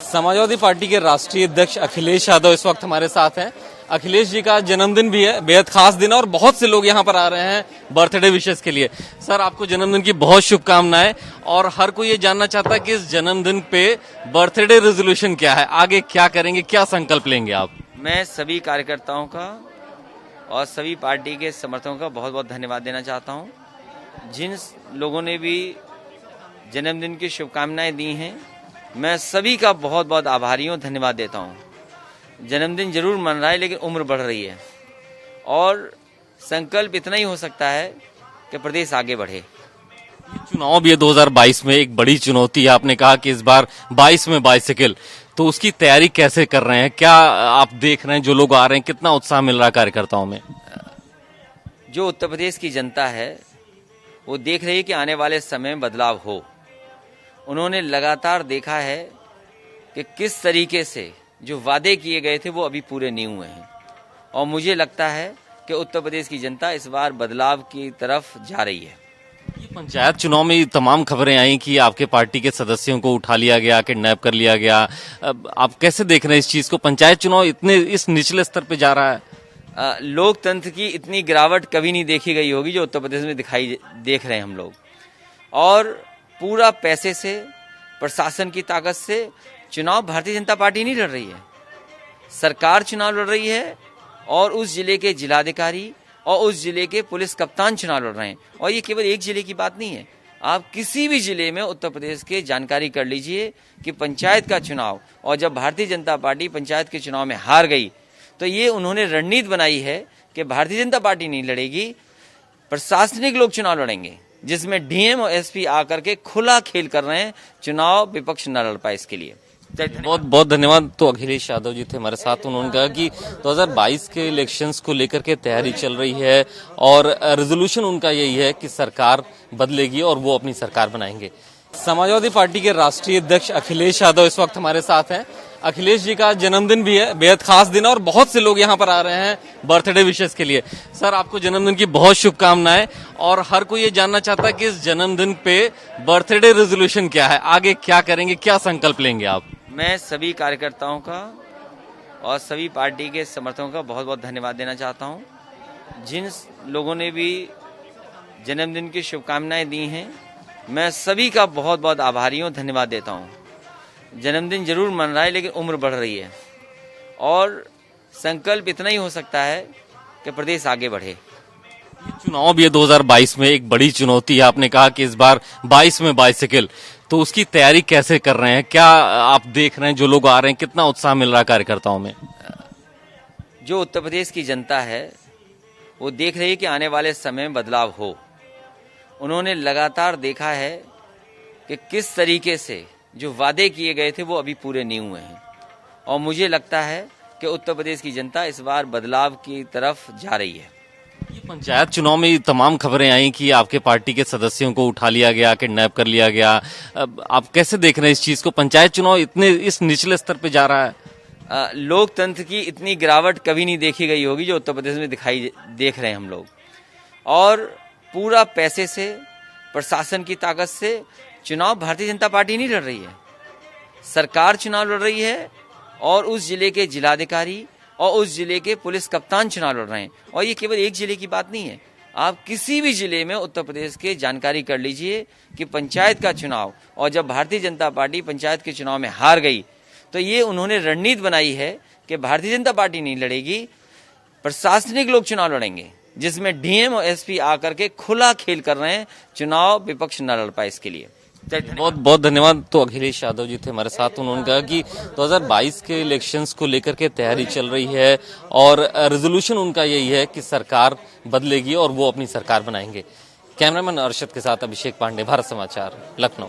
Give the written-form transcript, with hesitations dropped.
Samajwadi party के राष्ट्रीय अध्यक्ष अखिलेश यादव इस वक्त हमारे साथ हैं। अखिलेश जी का जन्मदिन भी है, बेहद खास दिन है और बहुत से लोग यहाँ पर आ रहे हैं बर्थडे विशेष के लिए। सर, आपको जन्मदिन की बहुत शुभकामनाएं। और हर कोई ये जानना चाहता है कि इस जन्मदिन पे बर्थडे रेजोल्यूशन क्या है, आगे क्या करेंगे, क्या संकल्प लेंगे आप? मैं सभी कार्यकर्ताओं का और सभी पार्टी के समर्थकों का बहुत बहुत धन्यवाद देना चाहता हूँ। जिन लोगों ने भी जन्मदिन की शुभकामनाएं दी हैं, मैं सभी का बहुत बहुत आभारी हूँ, धन्यवाद देता हूँ। जन्मदिन जरूर मन रहा है, लेकिन उम्र बढ़ रही है और संकल्प इतना ही हो सकता है कि प्रदेश आगे बढ़े। चुनाव भी है 2022 में, एक बड़ी चुनौती है। आपने कहा कि इस बार 22 में बाइसिकल, तो उसकी तैयारी कैसे कर रहे हैं? क्या आप देख रहे हैं जो लोग आ रहे हैं, कितना उत्साह मिल रहा है कार्यकर्ताओं में? जो उत्तर प्रदेश की जनता है वो देख रही है कि आने वाले समय में बदलाव हो। उन्होंने लगातार देखा है कि किस तरीके से जो वादे किए गए थे वो अभी पूरे नहीं हुए हैं, और मुझे लगता है कि उत्तर प्रदेश की जनता इस बार बदलाव की तरफ जा रही है। ये पंचायत चुनाव में तमाम खबरें आई कि आपके पार्टी के सदस्यों को उठा लिया गया, किडनैप कर लिया गया। अब आप कैसे देख रहे हैं इस चीज को? पंचायत चुनाव इतने इस निचले स्तर पे जा रहा है। लोकतंत्र की इतनी गिरावट कभी नहीं देखी गई होगी जो उत्तर प्रदेश में देख रहे हैं हम लोग। और पूरा पैसे से, प्रशासन की ताकत से चुनाव भारतीय जनता पार्टी नहीं लड़ रही है, सरकार चुनाव लड़ रही है। और उस जिले के जिलाधिकारी और उस जिले के पुलिस कप्तान चुनाव लड़ रहे हैं। और ये केवल एक जिले की बात नहीं है, आप किसी भी जिले में उत्तर प्रदेश के जानकारी कर लीजिए कि पंचायत का चुनाव, और जब भारतीय जनता पार्टी पंचायत के चुनाव में हार गई तो ये उन्होंने रणनीति बनाई है कि भारतीय जनता पार्टी नहीं लड़ेगी, प्रशासनिक लोग चुनाव लड़ेंगे, जिसमें डीएम और एसपी आकर के खुला खेल कर रहे हैं, चुनाव विपक्ष न लड़ पाए इसके लिए। बहुत बहुत धन्यवाद। तो अखिलेश यादव जी थे हमारे साथ। उन्होंने कहा कि 2022 के इलेक्शंस को लेकर के तैयारी चल रही है और रेजोल्यूशन उनका यही है कि सरकार बदलेगी और वो अपनी सरकार बनाएंगे। समाजवादी पार्टी के राष्ट्रीय अध्यक्ष अखिलेश यादव इस वक्त हमारे साथ हैं। अखिलेश जी का जन्मदिन भी है, बेहद खास दिन है और बहुत से लोग यहाँ पर आ रहे हैं बर्थडे विशेष के लिए। सर, आपको जन्मदिन की बहुत शुभकामनाएं। और हर कोई ये जानना चाहता है कि इस जन्मदिन पे बर्थडे रेजोल्यूशन क्या है, आगे क्या करेंगे, क्या संकल्प लेंगे आप? मैं सभी कार्यकर्ताओं का और सभी पार्टी के समर्थकों का बहुत बहुत धन्यवाद देना चाहता हूँ। जिन लोगों ने भी जन्मदिन की शुभकामनाएं दी हैं, मैं सभी का बहुत बहुत आभारी हूँ, धन्यवाद देता हूँ। जन्मदिन जरूर मन रहा है, लेकिन उम्र बढ़ रही है और संकल्प इतना ही हो सकता है कि प्रदेश आगे बढ़े। चुनाव भी है 2022 में, एक बड़ी चुनौती है। आपने कहा कि इस बार 22 में बाइसिकल, तो उसकी तैयारी कैसे कर रहे हैं? क्या आप देख रहे हैं जो लोग आ रहे हैं, कितना उत्साह मिल रहा है कार्यकर्ताओं में? जो उत्तर प्रदेश की जनता है वो देख रही है कि आने वाले समय में बदलाव हो। उन्होंने लगातार देखा है कि किस तरीके से जो वादे किए गए थे वो अभी पूरे नहीं हुए हैं, और मुझे लगता है कि उत्तर प्रदेश की जनता इस बार बदलाव की तरफ जा रही है। ये पंचायत चुनाव में तमाम खबरें आई कि आपके पार्टी के सदस्यों को उठा लिया गया, किडनैप कर लिया गया। अब आप कैसे देख रहे हैं इस चीज को? पंचायत चुनाव इतने इस निचले स्तर पे जा रहा है। लोकतंत्र की इतनी गिरावट कभी नहीं देखी गई होगी जो उत्तर प्रदेश में देख रहे हैं हम लोग। और पूरा पैसे से, प्रशासन की ताकत से चुनाव भारतीय जनता पार्टी नहीं लड़ रही है, सरकार चुनाव लड़ रही है। और उस जिले के जिलाधिकारी और उस जिले के पुलिस कप्तान चुनाव लड़ रहे हैं। और ये केवल एक जिले की बात नहीं है, आप किसी भी जिले में उत्तर प्रदेश के जानकारी कर लीजिए कि पंचायत का चुनाव, और जब भारतीय जनता पार्टी पंचायत के चुनाव में हार गई तो ये उन्होंने रणनीति बनाई है कि भारतीय जनता पार्टी नहीं लड़ेगी, प्रशासनिक लोग चुनाव लड़ेंगे, जिसमें डीएम और एसपी आकर के खुला खेल कर रहे हैं, चुनाव विपक्ष न लड़ पाए इसके लिए। बहुत बहुत धन्यवाद। तो अखिलेश यादव जी थे हमारे साथ। उन्होंने कहा कि 2022 के इलेक्शंस को लेकर के तैयारी चल रही है और रेजोल्यूशन उनका यही है कि सरकार बदलेगी और वो अपनी सरकार बनाएंगे। कैमरामैन अर्शद के साथ अभिषेक पांडे, भारत समाचार, लखनऊ।